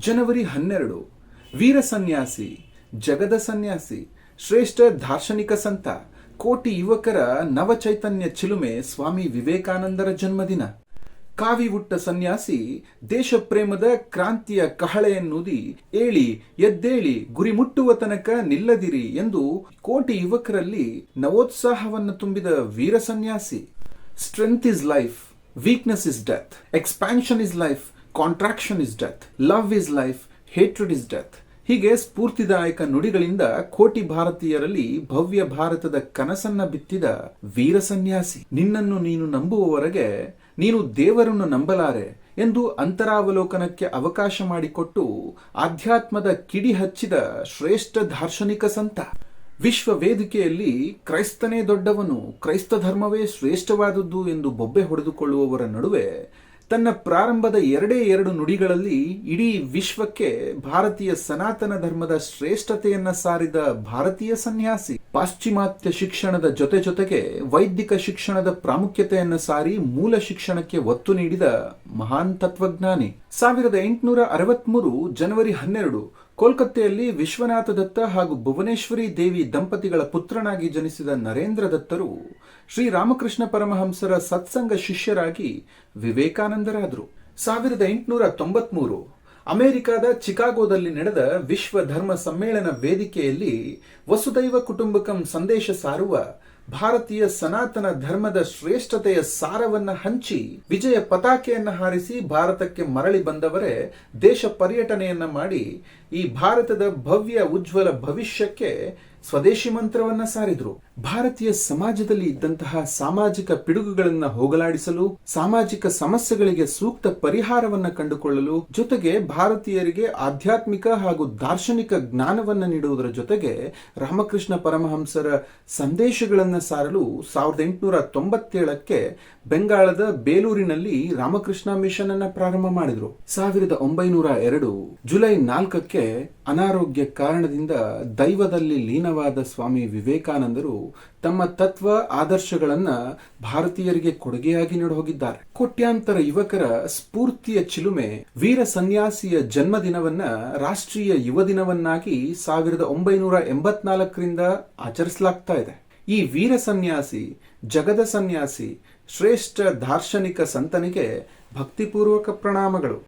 ಜನವರಿ 12 ವೀರ ಸನ್ಯಾಸಿ, ಜಗದ ಸನ್ಯಾಸಿ, ಶ್ರೇಷ್ಠ ದಾರ್ಶನಿಕ ಸಂತ, ಕೋಟಿ ಯುವಕರ ನವಚೈತನ್ಯ ಚಿಲುಮೆ ಸ್ವಾಮಿ ವಿವೇಕಾನಂದರ ಜನ್ಮದಿನ. ಕಾವಿ ಉಟ್ಟ ಸನ್ಯಾಸಿ ದೇಶ ಪ್ರೇಮದ ಕ್ರಾಂತಿಯ ಕಹಳೆಯನ್ನೂದಿ ಏಳಿ ಎದ್ದೇಳಿ ಗುರಿ ಮುಟ್ಟುವ ತನಕ ನಿಲ್ಲದಿರಿ ಎಂದು ಕೋಟಿ ಯುವಕರಲ್ಲಿ ನವೋತ್ಸಾಹವನ್ನು ತುಂಬಿದ ವೀರ ಸನ್ಯಾಸಿ. Strength is life, weakness is death, expansion is life, contraction is death, love is life, hatred is death. ಹೀಗೆ ಸ್ಫೂರ್ತಿದಾಯಕ ನುಡಿಗಳಿಂದ ಕೋಟಿ ಭಾರತೀಯರಲ್ಲಿ ಭವ್ಯ ಭಾರತದ ಕನಸನ್ನ ಬಿತ್ತಿದ ವೀರ ಸನ್ಯಾಸಿ. ನಿನ್ನನ್ನು ನೀನು ನಂಬುವವರೆಗೆ ನೀನು ದೇವರನ್ನು ನಂಬಲಾರೆ ಎಂದು ಅಂತರಾವಲೋಕನಕ್ಕೆ ಅವಕಾಶ ಮಾಡಿಕೊಟ್ಟು ಆಧ್ಯಾತ್ಮದ ಕಿಡಿ ಹಚ್ಚಿದ ಶ್ರೇಷ್ಠ ದಾರ್ಶನಿಕ ಸಂತ. ವಿಶ್ವ ವೇದಿಕೆಯಲ್ಲಿ ಕ್ರೈಸ್ತನೇ ದೊಡ್ಡವನು, ಕ್ರೈಸ್ತ ಧರ್ಮವೇ ಶ್ರೇಷ್ಠವಾದದ್ದು ಎಂದು ಬೊಬ್ಬೆ ಹೊಡೆದುಕೊಳ್ಳುವವರ ನಡುವೆ ತನ್ನ ಪ್ರಾರಂಭದ 2 ನುಡಿಗಳಲ್ಲಿ ಇಡೀ ವಿಶ್ವಕ್ಕೆ ಭಾರತೀಯ ಸನಾತನ ಧರ್ಮದ ಶ್ರೇಷ್ಠತೆಯನ್ನ ಸಾರಿದ ಭಾರತೀಯ ಸನ್ಯಾಸಿ. ಪಾಶ್ಚಿಮಾತ್ಯ ಶಿಕ್ಷಣದ ಜೊತೆಗೆ ವೈದಿಕ ಶಿಕ್ಷಣದ ಪ್ರಾಮುಖ್ಯತೆಯನ್ನು ಸಾರಿ ಮೂಲ ಶಿಕ್ಷಣಕ್ಕೆ ಒತ್ತು ನೀಡಿದ ಮಹಾನ್ ತತ್ವಜ್ಞಾನಿ. 1863 ಜನವರಿ 12 ಕೋಲ್ಕತ್ತೆಯಲ್ಲಿ ವಿಶ್ವನಾಥ ದತ್ತ ಹಾಗೂ ಭುವನೇಶ್ವರಿ ದೇವಿ ದಂಪತಿಗಳ ಪುತ್ರನಾಗಿ ಜನಿಸಿದ ನರೇಂದ್ರ ದತ್ತರು ಶ್ರೀರಾಮಕೃಷ್ಣ ಪರಮಹಂಸರ ಸತ್ಸಂಗ ಶಿಷ್ಯರಾಗಿ ವಿವೇಕಾನಂದರಾದರು. 1893 ಅಮೆರಿಕದ ಚಿಕಾಗೋದಲ್ಲಿ ನಡೆದ ವಿಶ್ವ ಧರ್ಮ ಸಮ್ಮೇಳನ ವೇದಿಕೆಯಲ್ಲಿ ವಸುದೈವ ಕುಟುಂಬಕಂ ಸಂದೇಶ ಸಾರುವ ಭಾರತೀಯ ಸನಾತನ ಧರ್ಮದ ಶ್ರೇಷ್ಠತೆಯ ಸಾರವನ್ನ ಹಂಚಿ ವಿಜಯ ಪತಾಕೆಯನ್ನ ಹಾರಿಸಿ ಭಾರತಕ್ಕೆ ಮರಳಿ ಬಂದವರೇ ದೇಶ ಪರ್ಯಟನೆಯನ್ನ ಮಾಡಿ ಈ ಭಾರತದ ಭವ್ಯ ಉಜ್ವಲ ಭವಿಷ್ಯಕ್ಕೆ ಸ್ವದೇಶಿ ಮಂತ್ರವನ್ನ ಸಾರಿದ್ರು. ಭಾರತೀಯ ಸಮಾಜದಲ್ಲಿ ಇದ್ದಂತಹ ಸಾಮಾಜಿಕ ಪಿಡುಗುಗಳನ್ನ ಹೋಗಲಾಡಿಸಲು, ಸಾಮಾಜಿಕ ಸಮಸ್ಯೆಗಳಿಗೆ ಸೂಕ್ತ ಪರಿಹಾರವನ್ನ ಕಂಡುಕೊಳ್ಳಲು, ಜೊತೆಗೆ ಭಾರತೀಯರಿಗೆ ಆಧ್ಯಾತ್ಮಿಕ ಹಾಗೂ ದಾರ್ಶನಿಕ ಜ್ಞಾನವನ್ನ ನೀಡುವುದರ ಜೊತೆಗೆ ರಾಮಕೃಷ್ಣ ಪರಮಹಂಸರ ಸಂದೇಶಗಳನ್ನ ಸಾರಲು 1897ಕ್ಕೆ ಬೆಂಗಾಳದ ಬೇಲೂರಿನಲ್ಲಿ ರಾಮಕೃಷ್ಣ ಮಿಷನ್ ಅನ್ನ ಪ್ರಾರಂಭ ಮಾಡಿದ್ರು. 1902 ಜುಲೈ 4ಕ್ಕೆ ಅನಾರೋಗ್ಯ ಕಾರಣದಿಂದ ದೈವದಲ್ಲಿ ಲೀನವಾದ ಸ್ವಾಮಿ ವಿವೇಕಾನಂದರು ತಮ್ಮ ತತ್ವ ಆದರ್ಶಗಳನ್ನ ಭಾರತೀಯರಿಗೆ ಕೊಡುಗೆಯಾಗಿ ನೀಡಹೋಗಿದ್ದಾರೆ. ಕೋಟ್ಯಾಂತರ ಯುವಕರ ಸ್ಫೂರ್ತಿಯ ಚಿಲುಮೆ ವೀರ ಸನ್ಯಾಸಿಯ ಜನ್ಮದಿನವನ್ನ ರಾಷ್ಟ್ರೀಯ ಯುವ ದಿನವನ್ನಾಗಿ 1984ರಿಂದ ಆಚರಿಸಲಾಗ್ತಾ ಇದೆ. ಈ ವೀರ ಸನ್ಯಾಸಿ, ಜಗದ ಸನ್ಯಾಸಿ, ಶ್ರೇಷ್ಠ ದಾರ್ಶನಿಕ ಸಂತನಿಗೆ ಭಕ್ತಿಪೂರ್ವಕ ಪ್ರಣಾಮಗಳು.